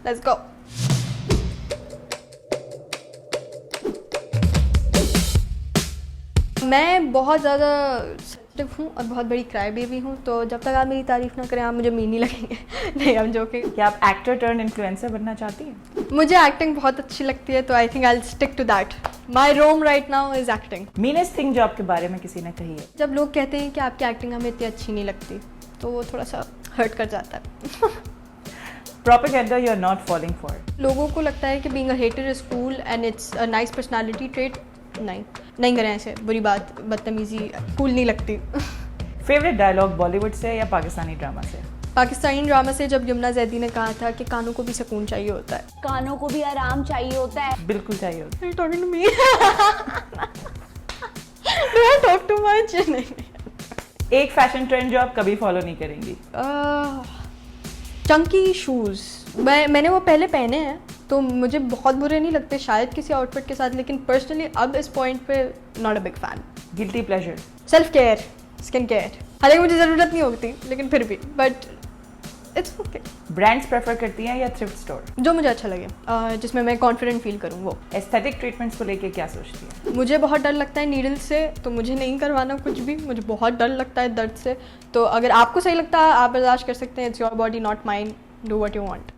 Let's go. मैं बहुत ज़्यादा सेंसिटिव हूँ और बहुत बड़ी क्राई बेबी हूँ, तो जब तक आप मेरी तारीफ ना करें आप मुझे मीन नहीं लगेंगे। नहीं, हम जोकिंग। क्या आप एक्टर टर्न इन्फ्लुएंसर बनना चाहती हैं? मुझे एक्टिंग बहुत अच्छी लगती है, तो I think I will stick to that. My role right now is acting. Meanest thing जो आपके बारे में किसी ने कही है? जब लोग कहते हैं कि आपकी एक्टिंग हमें इतनी अच्छी नहीं लगती, तो वो थोड़ा सा हर्ट कर जाता है। Propaganda you are not following for? लोगों को लगता है कि being a hater is cool and it's a nice personality trait. नहीं करें ऐसे, बुरी बात, बदतमीजी कूल नहीं लगती। फेवरेट डायलॉग बॉलीवुड से या पाकिस्तानी ड्रामा से? पाकिस्तानी ड्रामा से, जब यमुना जैदी ने कहा था कि कानों को भी सुकून चाहिए होता है। कानों को भी आराम चाहिए होता है। बिल्कुल चाहिए होता Are you talking to me? Do I talk too much? नहीं। है। एक फैशन ट्रेंड जो आप कभी फॉलो नहीं करेंगी? चंकी शूज़। मैंने वो पहले पहने हैं, तो मुझे बहुत बुरे नहीं लगते शायद किसी आउटफिट के साथ, लेकिन पर्सनली अब इस पॉइंट पे not a big fan. Guilty pleasure? Self care, skin care. हालांकि मुझे ज़रूरत नहीं होती, लेकिन फिर भी, but it's okay. Brands prefer करती हैं या थ्रिफ्ट स्टोर? जो मुझे अच्छा लगे, जिसमें मैं कॉन्फिडेंट फील करूँ वो। एस्थेटिक ट्रीटमेंट्स को लेके क्या सोचती हैं? मुझे बहुत डर लगता है नीडल से, तो मुझे नहीं करवाना कुछ भी। मुझे बहुत डर लगता है दर्द से, तो अगर आपको सही लगता है आप बर्दाश्त कर सकते हैं। It's your body not mind, do what you want.